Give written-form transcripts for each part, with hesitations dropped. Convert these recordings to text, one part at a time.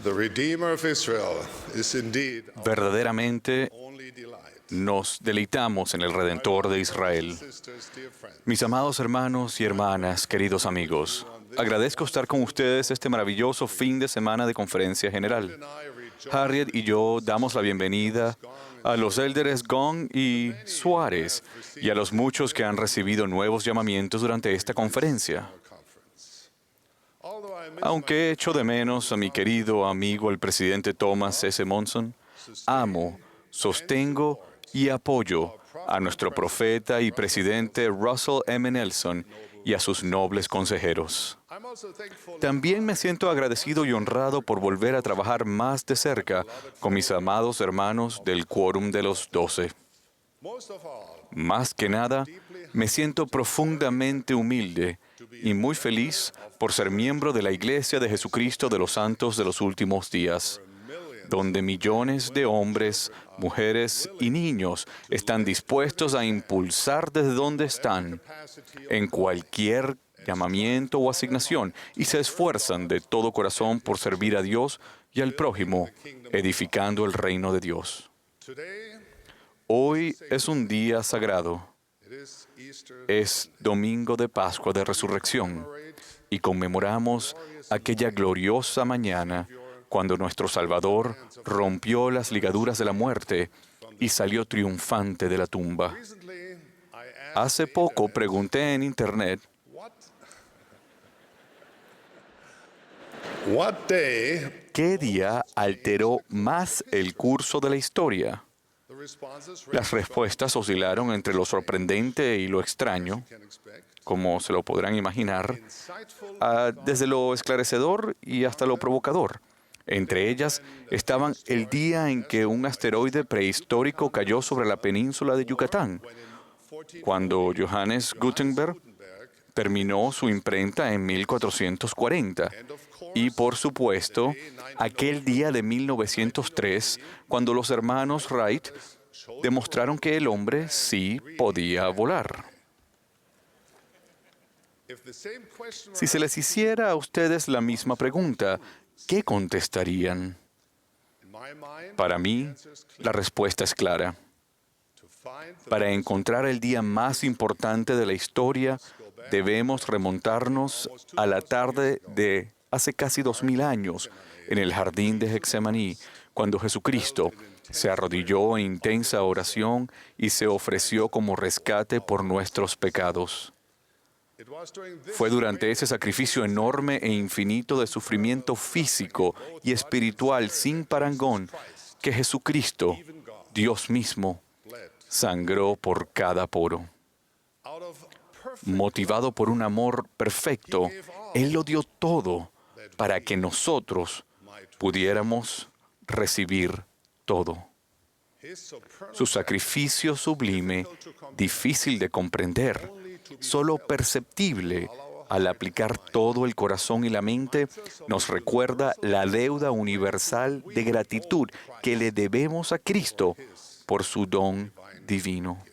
The Redeemer of Israel is indeed our Verdaderamente only delight. nos deleitamos en el Redentor de Israel. Sisters, dear friends, Mis amados hermanos y hermanas, queridos amigos, agradezco estar con ustedes este maravilloso fin de semana de conferencia general. Harriet y yo damos la bienvenida a los élderes Gong y Suárez y a los muchos que han recibido nuevos llamamientos durante esta conferencia. Aunque echo de menos a mi querido amigo el presidente Thomas S. Monson, amo, sostengo y apoyo a nuestro profeta y presidente Russell M. Nelson y a sus nobles consejeros. También me siento agradecido y honrado por volver a trabajar más de cerca con mis amados hermanos del Quórum de los 12. Más que nada, me siento profundamente humilde y muy feliz por ser miembro de la Iglesia de Jesucristo de los Santos de los Últimos Días, donde millones de hombres, mujeres y niños están dispuestos a impulsar desde donde están, en cualquier llamamiento o asignación, y se esfuerzan de todo corazón por servir a Dios y al prójimo, edificando el reino de Dios. Hoy es un día sagrado. Es domingo de Pascua de Resurrección y conmemoramos aquella gloriosa mañana cuando nuestro Salvador rompió las ligaduras de la muerte y salió triunfante de la tumba. Hace poco pregunté en Internet, ¿qué día alteró más el curso de la historia? Las respuestas oscilaron entre lo sorprendente y lo extraño, como se lo podrán imaginar, desde lo esclarecedor y hasta lo provocador. Entre ellas estaban el día en que un asteroide prehistórico cayó sobre la península de Yucatán, cuando Johannes Gutenberg terminó su imprenta en 1440. Y, por supuesto, aquel día de 1903, cuando los hermanos Wright demostraron que el hombre sí podía volar. Si se les hiciera a ustedes la misma pregunta, ¿qué contestarían? Para mí, la respuesta es clara. Para encontrar el día más importante de la historia, debemos remontarnos a la tarde de hace casi 2000 años, en el jardín de Getsemaní, cuando Jesucristo se arrodilló en intensa oración y se ofreció como rescate por nuestros pecados. Fue durante ese sacrificio enorme e infinito de sufrimiento físico y espiritual sin parangón que Jesucristo, Dios mismo, sangró por cada poro. Motivado por un amor perfecto, Él lo dio todo para que nosotros pudiéramos recibir todo. Su sacrificio sublime, difícil de comprender, solo perceptible al aplicar todo el corazón y la mente, nos recuerda la deuda universal de gratitud que le debemos a Cristo por su don divino.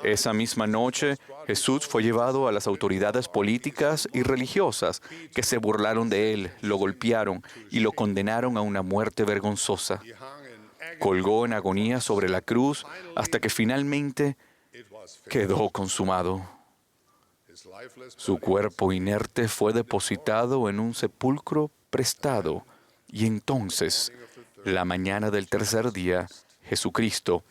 Esa misma noche, Jesús fue llevado a las autoridades políticas y religiosas que se burlaron de él, lo golpearon y lo condenaron a una muerte vergonzosa. Colgó en agonía sobre la cruz hasta que finalmente quedó consumado. Su cuerpo inerte fue depositado en un sepulcro prestado y entonces, la mañana del tercer día, Jesucristo,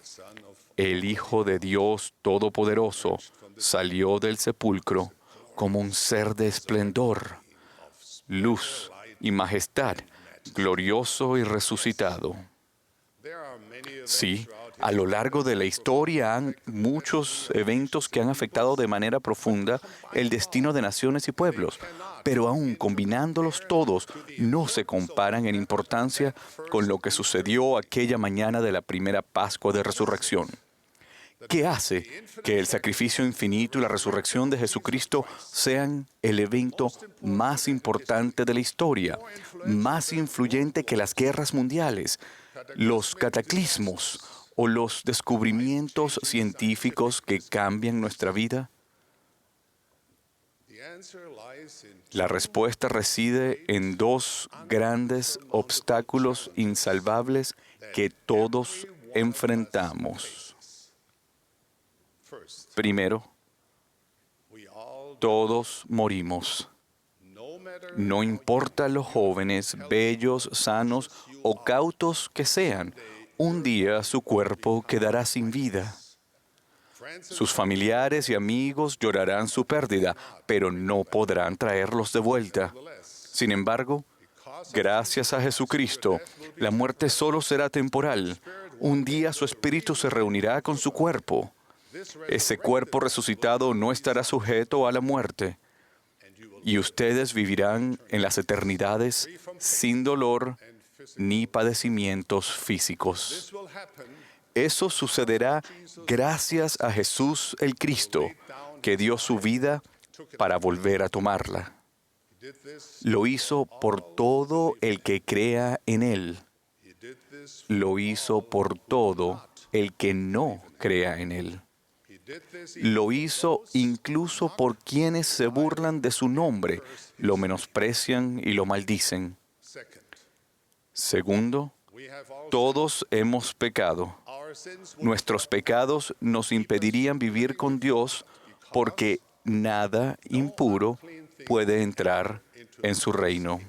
el Hijo de Dios Todopoderoso, salió del sepulcro como un ser de esplendor, luz y majestad, glorioso y resucitado. Sí, a lo largo de la historia han muchos eventos que han afectado de manera profunda el destino de naciones y pueblos, pero aún combinándolos todos, no se comparan en importancia con lo que sucedió aquella mañana de la primera Pascua de Resurrección. ¿Qué hace que el sacrificio infinito y la resurrección de Jesucristo sean el evento más importante de la historia, más influyente que las guerras mundiales, los cataclismos o los descubrimientos científicos que cambian nuestra vida? lies in La respuesta reside en dos grandes obstáculos insalvables que todos enfrentamos. first. Primero, We all, todos morimos. no matter No importa los jóvenes, bellos, sanos o cautos que sean, un día su cuerpo quedará sin vida. friends and Sus familiares y amigos llorarán su pérdida, pero no podrán traerlos de vuelta. Sin embargo, gracias a Jesucristo, la muerte solo será temporal. Un día su espíritu se reunirá con su cuerpo. Ese cuerpo resucitado no estará sujeto a la muerte. Y ustedes vivirán en las eternidades sin dolor ni padecimientos físicos. this will happen Eso sucederá gracias a Jesús el Cristo, que dio su vida para volver a tomarla. he did this Lo hizo por todo el que crea en Él. he did this Lo hizo por todo el que no crea en Él. he did this Lo hizo incluso por quienes se burlan de su nombre, lo menosprecian y lo maldicen. second. Segundo, We have all todos hemos pecado. our sins would Nuestros pecados nos impedirían vivir con Dios porque nada impuro puede entrar en su reino.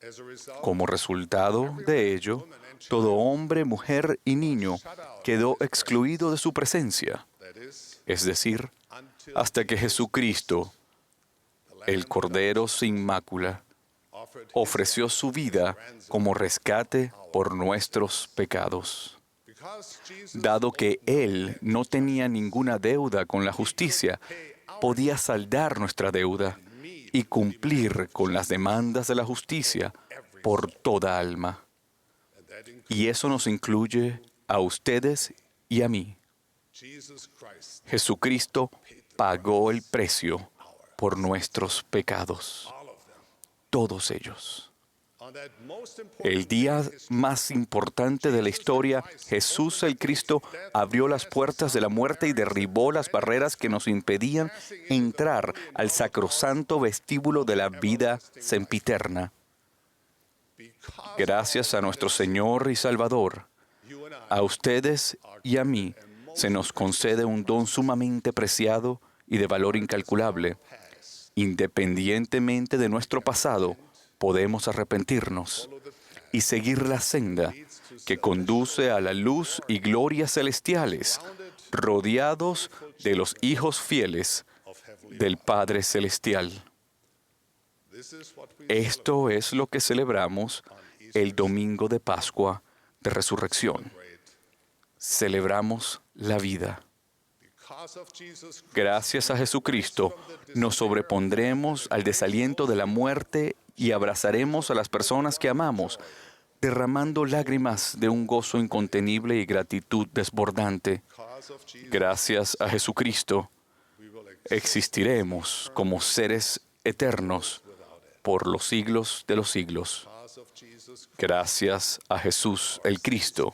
as a result Como resultado de ello, todo hombre, mujer y niño quedó excluido de su presencia, that is es decir, until hasta que Jesucristo, el Cordero sin mácula, offered ofreció su vida como rescate por nuestros pecados. because Jesus Dado que Él no tenía ninguna deuda con la justicia, podía saldar nuestra deuda y cumplir con las demandas de la justicia por toda alma. and that includes Y eso nos incluye a ustedes y a mí. Jesus Christ Jesucristo pagó el precio por nuestros pecados, all of them todos ellos. on that most important El día más importante de la historia, Jesús el Cristo abrió las puertas de la muerte y derribó las barreras que nos impedían entrar al sacrosanto vestíbulo de la vida sempiterna. because Gracias a nuestro Señor y Salvador, you and I a ustedes y a mí se nos concede un don sumamente preciado y de valor incalculable. Independientemente de nuestro pasado, podemos arrepentirnos y seguir la senda que conduce a la luz y gloria celestiales, rodeados de los hijos fieles of heavenly del Padre Celestial. this is what we Esto es lo que celebramos el domingo de Pascua de Resurrección. celebrate Celebramos la vida. because of Jesus Christ. Gracias a Jesucristo, nos sobrepondremos al desaliento de la muerte y abrazaremos a las personas que amamos, derramando lágrimas de un gozo incontenible y gratitud desbordante. Because of Jesus Gracias a Jesucristo, we will existiremos como seres eternos por los siglos de los siglos. because of Jesus Gracias a Jesús el Cristo,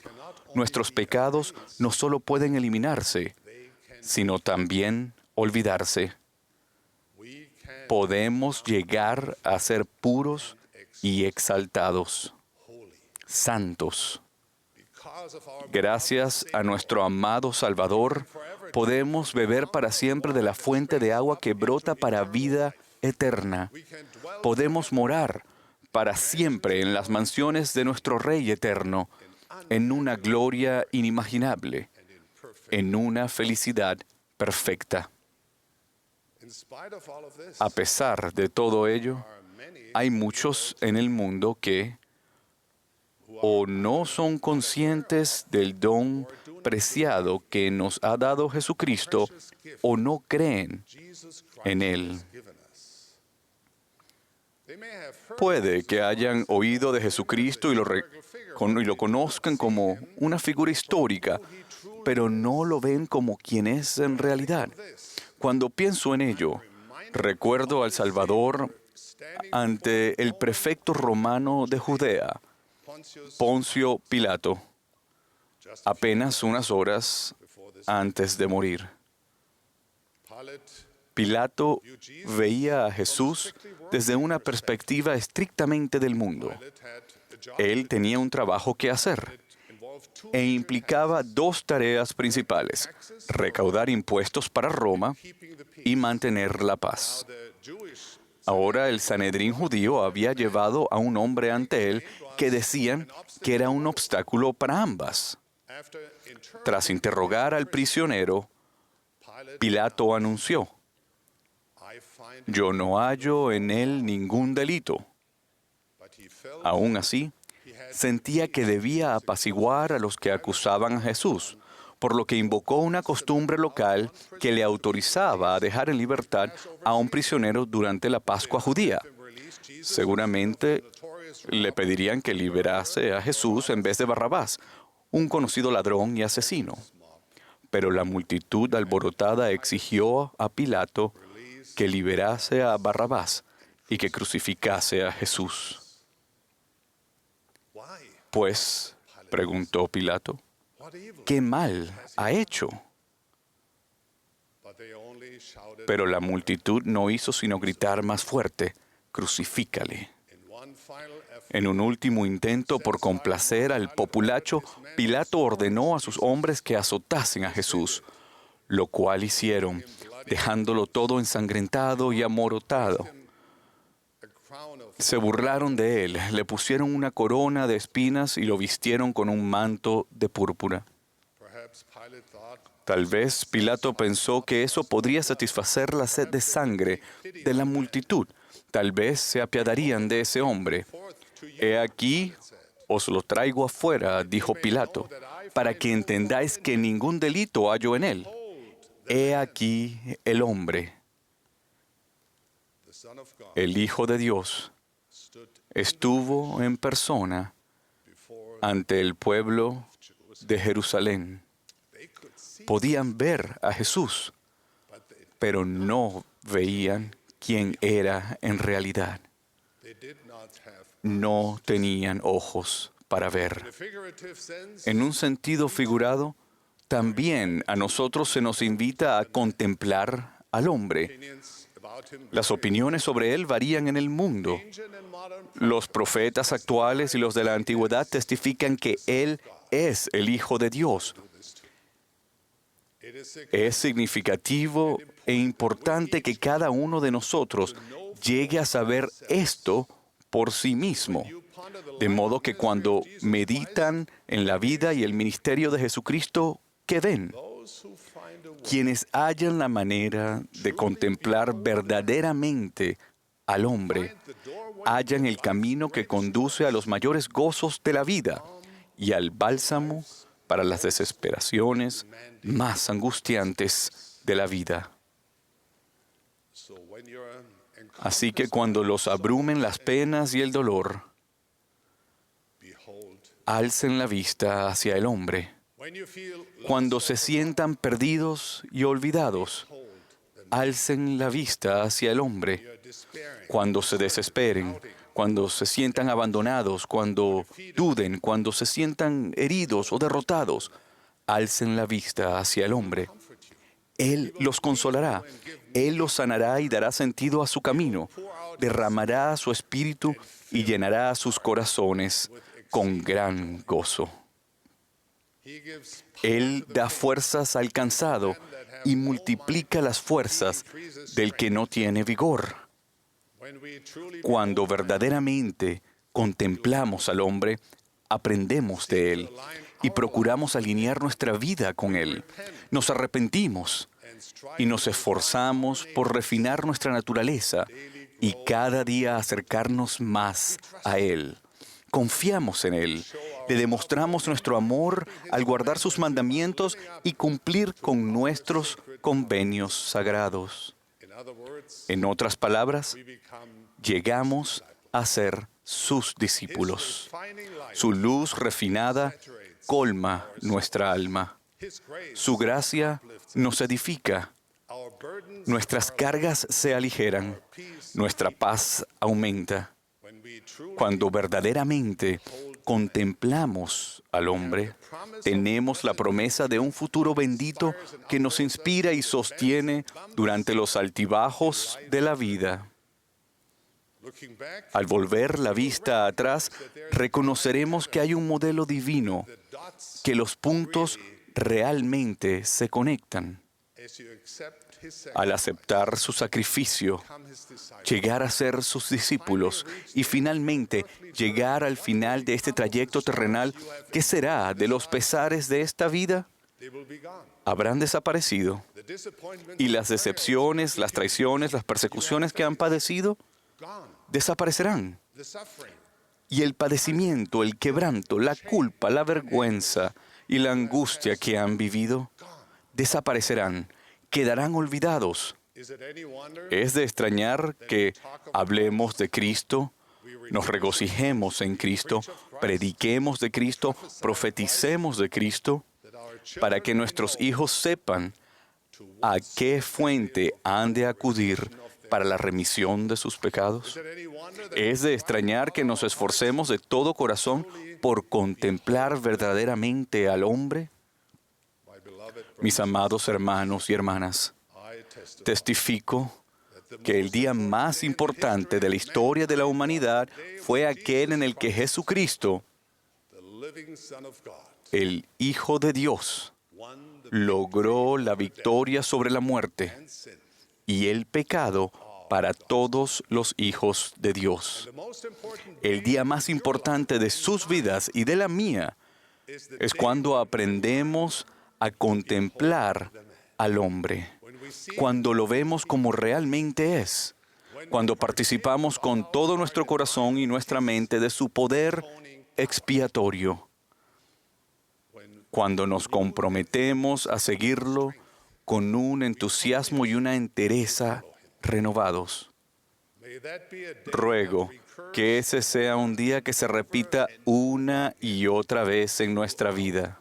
nuestros pecados no solo pueden eliminarse, sino también olvidarse. we can Podemos llegar a ser puros y exaltados, holy santos. because of our Gracias a nuestro amado Salvador, podemos beber para siempre de la fuente de agua que brota para vida eterna. we can dwell Podemos morar para siempre en las mansiones de nuestro Rey eterno, en una gloria inimaginable, and in perfect en una felicidad perfecta. in spite of all of this A pesar de todo ello, are many hay muchos en el mundo que o no son conscientes del don preciado que nos ha dado Jesucristo o no creen Jesus Christ en Él. has given us. They may have heard Puede que hayan oído de Jesucristo y lo conozcan como una figura histórica, pero no lo ven como quien es en realidad. Cuando pienso en ello, recuerdo al Salvador ante el prefecto romano de Judea, Pontius Poncio Pilato, just a apenas unas horas before this antes de morir. Pilate Pilato veía a Jesús desde una perspectiva estrictamente del mundo. Él tenía un trabajo que hacer e implicaba dos tareas principales: recaudar impuestos para Roma y mantener la paz. Ahora el Sanedrín judío había llevado a un hombre ante él que decían que era un obstáculo para ambas. Tras interrogar al prisionero, Pilato anunció: «Yo no hallo en él ningún delito». Aún así, sentía que debía apaciguar a los que acusaban a Jesús, por lo que invocó una costumbre local que le autorizaba a dejar en libertad a un prisionero durante la Pascua judía. Seguramente le pedirían que liberase a Jesús en vez de Barrabás, un conocido ladrón y asesino. Pero la multitud alborotada exigió a Pilato que liberase a Barrabás y que crucificase a Jesús. Pues, preguntó Pilato, ¿qué mal ha hecho? Pero la multitud no hizo sino gritar más fuerte: «Crucifícale». En un último intento por complacer al populacho, Pilato ordenó a sus hombres que azotasen a Jesús, lo cual hicieron, dejándolo todo ensangrentado y amorotado. Se burlaron de él, le pusieron una corona de espinas y lo vistieron con un manto de púrpura. Tal vez Pilato pensó que eso podría satisfacer la sed de sangre de la multitud. Tal vez se apiadarían de ese hombre. «He aquí, os lo traigo afuera», dijo Pilato, «para que entendáis que ningún delito hallo en él. He aquí el hombre». El Hijo de Dios estuvo en persona ante el pueblo de Jerusalén. Podían ver a Jesús, pero no veían quién era en realidad. No tenían ojos para ver. En un sentido figurado, también a nosotros se nos invita a contemplar al hombre. Las opiniones sobre él varían en el mundo. Los profetas actuales y los de la antigüedad testifican que él es el Hijo de Dios. Es significativo e importante que cada uno de nosotros llegue a saber esto por sí mismo, de modo que cuando meditan en la vida y el ministerio de Jesucristo, ¿qué ven? Quienes hallan la manera de contemplar verdaderamente al hombre, hallan el camino que conduce a los mayores gozos de la vida y al bálsamo para las desesperaciones más angustiantes de la vida. Así que cuando los abrumen las penas y el dolor, alcen la vista hacia el hombre. Cuando se sientan perdidos y olvidados, alcen la vista hacia el hombre. Cuando se desesperen, cuando se sientan abandonados, cuando duden, cuando se sientan heridos o derrotados, alcen la vista hacia el hombre. Él los consolará, Él los sanará y dará sentido a su camino, derramará su espíritu y llenará sus corazones con gran gozo. Él da fuerzas al cansado y multiplica las fuerzas del que no tiene vigor. Cuando verdaderamente contemplamos al hombre, aprendemos de él y procuramos alinear nuestra vida con él. Nos arrepentimos y nos esforzamos por refinar nuestra naturaleza y cada día acercarnos más a él. Confiamos en él, le demostramos nuestro amor al guardar sus mandamientos y cumplir con nuestros convenios sagrados. En otras palabras, llegamos a ser sus discípulos. Su luz refinada colma nuestra alma. Su gracia nos edifica. Nuestras cargas se aligeran. Nuestra paz aumenta. Cuando verdaderamente contemplamos al hombre, tenemos la promesa de un futuro bendito que nos inspira y sostiene durante los altibajos de la vida. Al volver la vista atrás, reconoceremos que hay un modelo divino, que los puntos realmente se conectan. Al aceptar su sacrificio, llegar a ser sus discípulos y finalmente llegar al final de este trayecto terrenal, ¿qué será de los pesares de esta vida? Habrán desaparecido. ¿Y las decepciones, las traiciones, las persecuciones que han padecido? Desaparecerán. Y el padecimiento, el quebranto, la culpa, la vergüenza y la angustia que han vivido, desaparecerán, quedarán olvidados. Es de extrañar que hablemos de Cristo, nos regocijemos en Cristo, prediquemos de Cristo, profeticemos de Cristo, para que nuestros hijos sepan a qué fuente han de acudir para la remisión de sus pecados. Es de extrañar que nos esforcemos de todo corazón por contemplar verdaderamente al hombre. Mis amados hermanos y hermanas, testifico que el día más importante de la historia de la humanidad fue aquel en el que Jesucristo, el Hijo de Dios, logró la victoria sobre la muerte y el pecado para todos los hijos de Dios. El día más importante de sus vidas y de la mía es cuando aprendemos a contemplar al hombre, cuando lo vemos como realmente es, cuando participamos con todo nuestro corazón y nuestra mente de su poder expiatorio, cuando nos comprometemos a seguirlo con un entusiasmo y una entereza renovados. Ruego que ese sea un día que se repita una y otra vez en nuestra vida.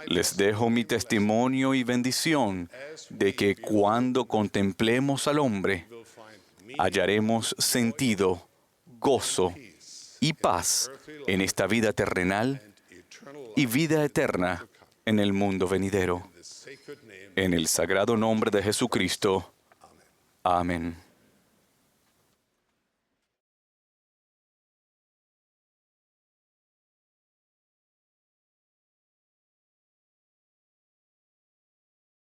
Les dejo mi testimonio y bendición de que cuando contemplemos al hombre, hallaremos sentido, gozo y paz en esta vida terrenal y vida eterna en el mundo venidero. En el sagrado nombre de Jesucristo. Amén.